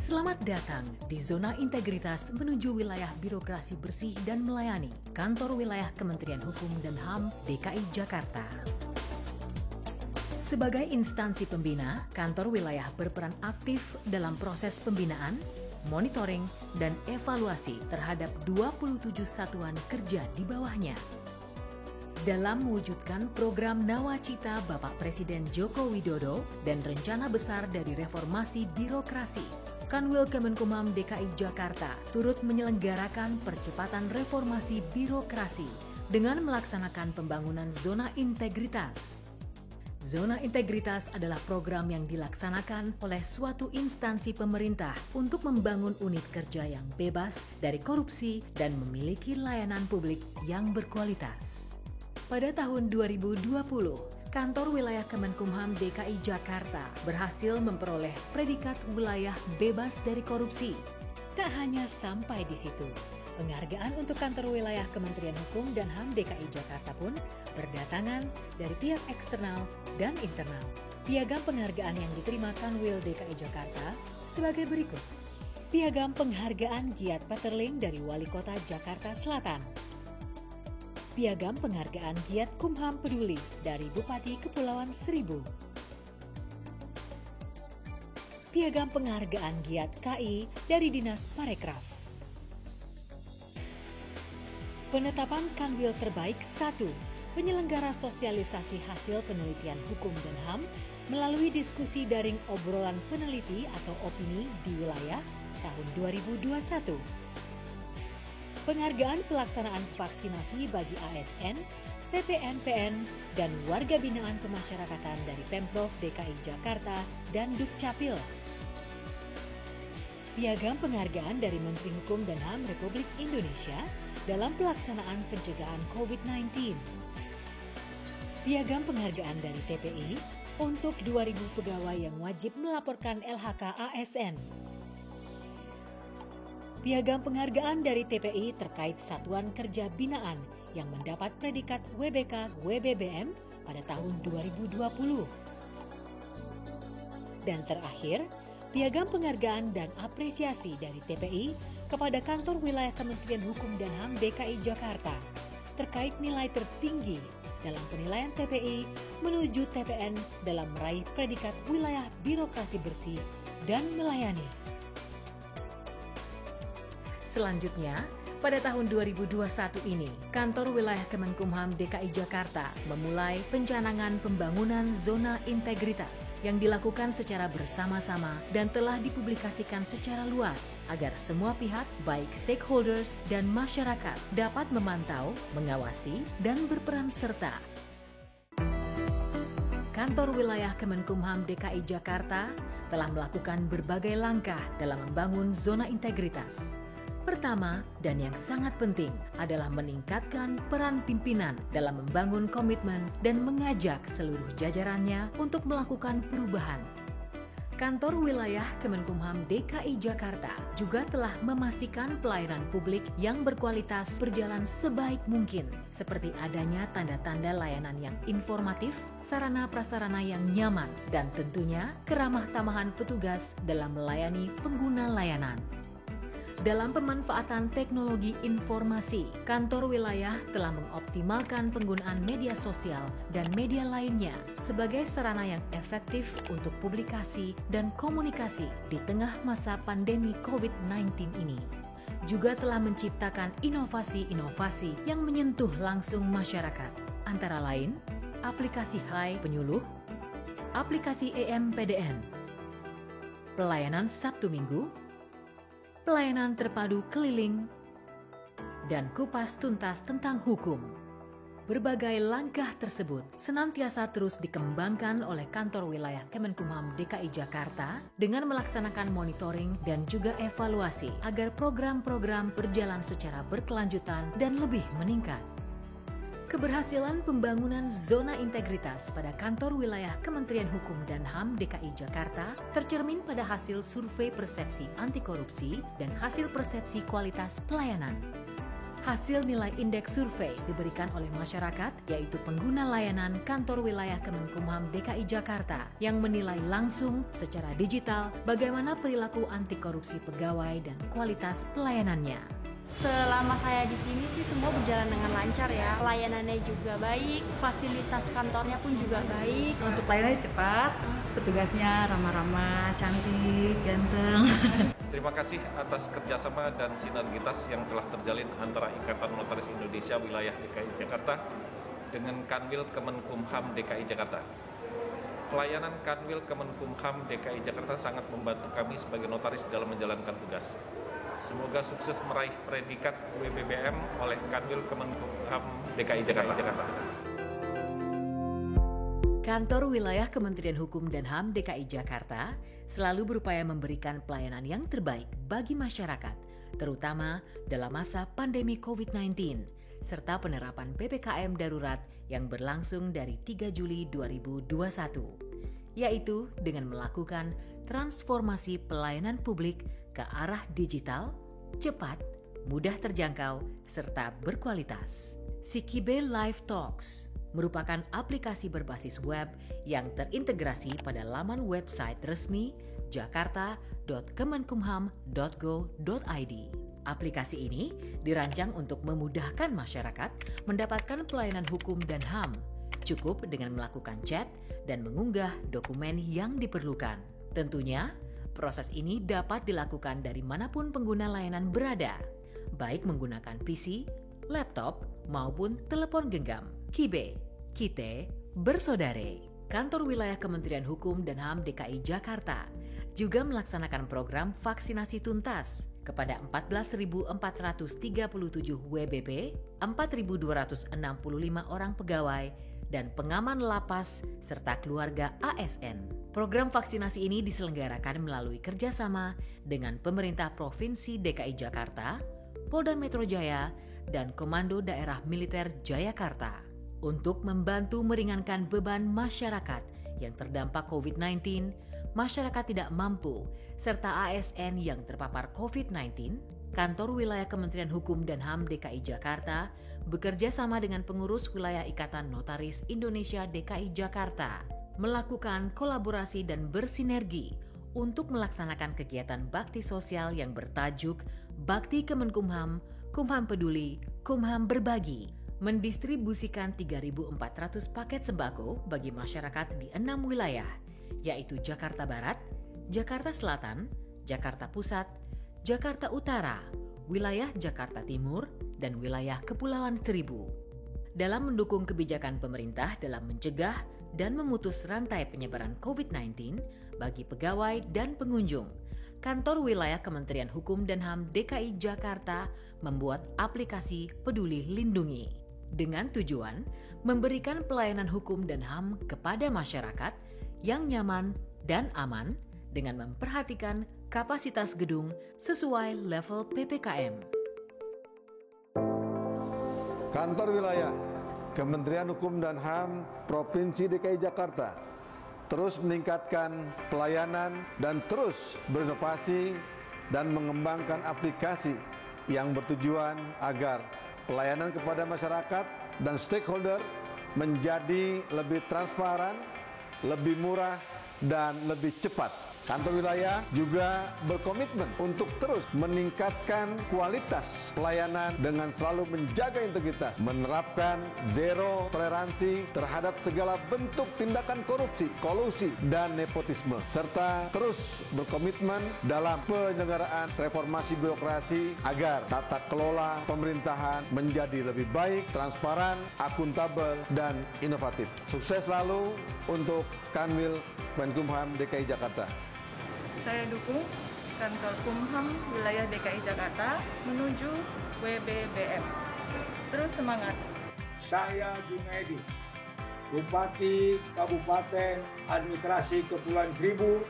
Selamat datang di Zona Integritas menuju wilayah birokrasi bersih dan melayani Kantor Wilayah Kementerian Hukum dan HAM DKI Jakarta. Sebagai instansi pembina, kantor wilayah berperan aktif dalam proses pembinaan, monitoring, dan evaluasi terhadap 27 satuan kerja di bawahnya. Dalam mewujudkan program Nawacita Bapak Presiden Joko Widodo dan rencana besar dari reformasi birokrasi, Kanwil Kemenkumham DKI Jakarta turut menyelenggarakan percepatan reformasi birokrasi dengan melaksanakan pembangunan zona integritas. Zona integritas adalah program yang dilaksanakan oleh suatu instansi pemerintah untuk membangun unit kerja yang bebas dari korupsi dan memiliki layanan publik yang berkualitas. Pada tahun 2020, Kantor Wilayah Kemenkumham DKI Jakarta berhasil memperoleh predikat wilayah bebas dari korupsi. Tak hanya sampai di situ, penghargaan untuk Kantor Wilayah Kementerian Hukum dan HAM DKI Jakarta pun berdatangan dari pihak eksternal dan internal. Piagam penghargaan yang diterima Kanwil DKI Jakarta sebagai berikut. Piagam penghargaan Giat Peterling dari Wali Kota Jakarta Selatan. Piagam penghargaan Giat Kumham Peduli dari Bupati Kepulauan Seribu. Piagam penghargaan Giat KI dari Dinas Parekraf. Penetapan Kanwil Terbaik 1, penyelenggara sosialisasi hasil penelitian hukum dan HAM melalui diskusi daring obrolan peneliti atau opini di wilayah tahun 2021. Penghargaan pelaksanaan vaksinasi bagi ASN, PPNPN, dan warga binaan pemasyarakatan dari Pemprov DKI Jakarta dan Dukcapil. Piagam penghargaan dari Menteri Hukum dan HAM Republik Indonesia dalam pelaksanaan pencegahan COVID-19. Piagam penghargaan dari TPI untuk 2.000 pegawai yang wajib melaporkan LHK ASN. Piagam penghargaan dari TPI terkait Satuan Kerja Binaan yang mendapat predikat WBK/WBBM pada tahun 2020. Dan terakhir, piagam penghargaan dan apresiasi dari TPI kepada Kantor Wilayah Kementerian Hukum dan HAM DKI Jakarta terkait nilai tertinggi dalam penilaian TPI menuju TPN dalam meraih predikat wilayah birokrasi bersih dan melayani. Selanjutnya, pada tahun 2021 ini, Kantor Wilayah Kemenkumham DKI Jakarta memulai pencanangan pembangunan zona integritas yang dilakukan secara bersama-sama dan telah dipublikasikan secara luas agar semua pihak, baik stakeholders dan masyarakat, dapat memantau, mengawasi, dan berperan serta. Kantor Wilayah Kemenkumham DKI Jakarta telah melakukan berbagai langkah dalam membangun zona integritas. Pertama, dan yang sangat penting, adalah meningkatkan peran pimpinan dalam membangun komitmen dan mengajak seluruh jajarannya untuk melakukan perubahan. Kantor Wilayah Kemenkumham DKI Jakarta juga telah memastikan pelayanan publik yang berkualitas berjalan sebaik mungkin, seperti adanya tanda-tanda layanan yang informatif, sarana-prasarana yang nyaman, dan tentunya keramah tamahan petugas dalam melayani pengguna layanan. Dalam pemanfaatan teknologi informasi, kantor wilayah telah mengoptimalkan penggunaan media sosial dan media lainnya sebagai sarana yang efektif untuk publikasi dan komunikasi di tengah masa pandemi COVID-19 ini. Juga telah menciptakan inovasi-inovasi yang menyentuh langsung masyarakat, antara lain aplikasi Hai Penyuluh, aplikasi EMPDN, pelayanan Sabtu Minggu, pelayanan terpadu keliling, dan kupas tuntas tentang hukum. Berbagai langkah tersebut senantiasa terus dikembangkan oleh Kantor Wilayah Kemenkumham DKI Jakarta dengan melaksanakan monitoring dan juga evaluasi agar program-program berjalan secara berkelanjutan dan lebih meningkat. Keberhasilan pembangunan zona integritas pada Kantor Wilayah Kementerian Hukum dan HAM DKI Jakarta tercermin pada hasil survei persepsi anti korupsi dan hasil persepsi kualitas pelayanan. Hasil nilai indeks survei diberikan oleh masyarakat, yaitu pengguna layanan Kantor Wilayah Kemenkumham DKI Jakarta yang menilai langsung secara digital bagaimana perilaku anti korupsi pegawai dan kualitas pelayanannya. Selama saya di sini sih semua berjalan dengan lancar ya. Pelayanannya juga baik, fasilitas kantornya pun juga baik. Untuk pelayanannya cepat, petugasnya ramah-ramah, cantik, ganteng. Terima kasih atas kerjasama dan sinergitas yang telah terjalin antara Ikatan Notaris Indonesia Wilayah DKI Jakarta dengan Kanwil Kemenkumham DKI Jakarta. Pelayanan Kanwil Kemenkumham DKI Jakarta sangat membantu kami sebagai notaris dalam menjalankan tugas. Semoga sukses meraih predikat WBBM oleh Kanwil Kemenkumham DKI Jakarta. Kantor Wilayah Kementerian Hukum dan HAM DKI Jakarta selalu berupaya memberikan pelayanan yang terbaik bagi masyarakat, terutama dalam masa pandemi COVID-19, serta penerapan PPKM darurat yang berlangsung dari 3 Juli 2021, yaitu dengan melakukan transformasi pelayanan publik ke arah digital, cepat, mudah terjangkau, serta berkualitas. Sikibe Live Talks merupakan aplikasi berbasis web yang terintegrasi pada laman website resmi jakarta.kemenkumham.go.id. Aplikasi ini dirancang untuk memudahkan masyarakat mendapatkan pelayanan hukum dan HAM, cukup dengan melakukan chat dan mengunggah dokumen yang diperlukan. Tentunya, proses ini dapat dilakukan dari manapun pengguna layanan berada, baik menggunakan PC, laptop, maupun telepon genggam. KIBE, Kite Bersaudare. Kantor Wilayah Kementerian Hukum dan HAM DKI Jakarta juga melaksanakan program vaksinasi tuntas kepada 14.437 WBP, 4.265 orang pegawai, dan pengaman lapas serta keluarga ASN. Program vaksinasi ini diselenggarakan melalui kerjasama dengan pemerintah Provinsi DKI Jakarta, Polda Metro Jaya, dan Komando Daerah Militer Jayakarta untuk membantu meringankan beban masyarakat yang terdampak COVID-19, masyarakat tidak mampu, serta ASN yang terpapar COVID-19. Kantor Wilayah Kementerian Hukum dan HAM DKI Jakarta bekerja sama dengan pengurus wilayah Ikatan Notaris Indonesia DKI Jakarta melakukan kolaborasi dan bersinergi untuk melaksanakan kegiatan bakti sosial yang bertajuk Bakti Kemenkumham, Kumham Peduli, Kumham Berbagi, mendistribusikan 3.400 paket sembako bagi masyarakat di 6 wilayah, yaitu Jakarta Barat, Jakarta Selatan, Jakarta Pusat, Jakarta Utara, wilayah Jakarta Timur, dan wilayah Kepulauan Seribu. Dalam mendukung kebijakan pemerintah dalam mencegah dan memutus rantai penyebaran COVID-19 bagi pegawai dan pengunjung, Kantor Wilayah Kementerian Hukum dan HAM DKI Jakarta membuat aplikasi Peduli Lindungi dengan tujuan memberikan pelayanan hukum dan HAM kepada masyarakat yang nyaman dan aman dengan memperhatikan kapasitas gedung sesuai level PPKM. Kantor Wilayah Kementerian Hukum dan HAM Provinsi DKI Jakarta terus meningkatkan pelayanan dan terus berinovasi dan mengembangkan aplikasi yang bertujuan agar pelayanan kepada masyarakat dan stakeholder menjadi lebih transparan, lebih murah, dan lebih cepat. Kantor wilayah juga berkomitmen untuk terus meningkatkan kualitas pelayanan dengan selalu menjaga integritas, menerapkan zero toleransi terhadap segala bentuk tindakan korupsi, kolusi, dan nepotisme, serta terus berkomitmen dalam penyelenggaraan reformasi birokrasi agar tata kelola pemerintahan menjadi lebih baik, transparan, akuntabel, dan inovatif. Sukses selalu untuk Kanwil Kemenkumham DKI Jakarta. Saya dukung Kantor Kumham Wilayah DKI Jakarta menuju WBBM. Terus semangat. Saya Junaidi, Bupati Kabupaten Administrasi Kepulauan Seribu,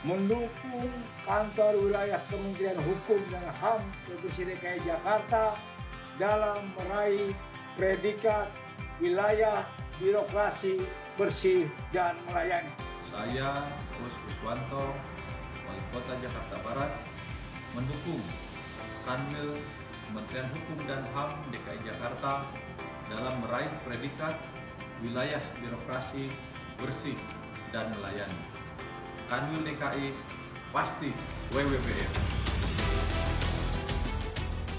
mendukung Kantor Wilayah Kementerian Hukum dan HAM Provinsi DKI Jakarta dalam meraih predikat wilayah birokrasi bersih dan melayani. Saya, Kus Kuswanto, Wali Kota Jakarta Barat, mendukung Kanwil Kementerian Hukum dan HAM DKI Jakarta dalam meraih predikat wilayah birokrasi bersih dan melayani. Kanwil DKI pasti WWBM.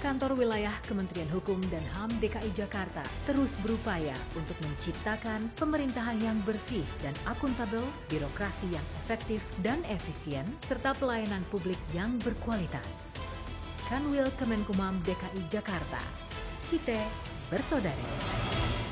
Kantor Wilayah Kementerian Hukum dan HAM DKI Jakarta terus berupaya untuk menciptakan pemerintahan yang bersih dan akuntabel, birokrasi yang efektif dan efisien, serta pelayanan publik yang berkualitas. Kanwil Kemenkumham DKI Jakarta, kita bersaudara.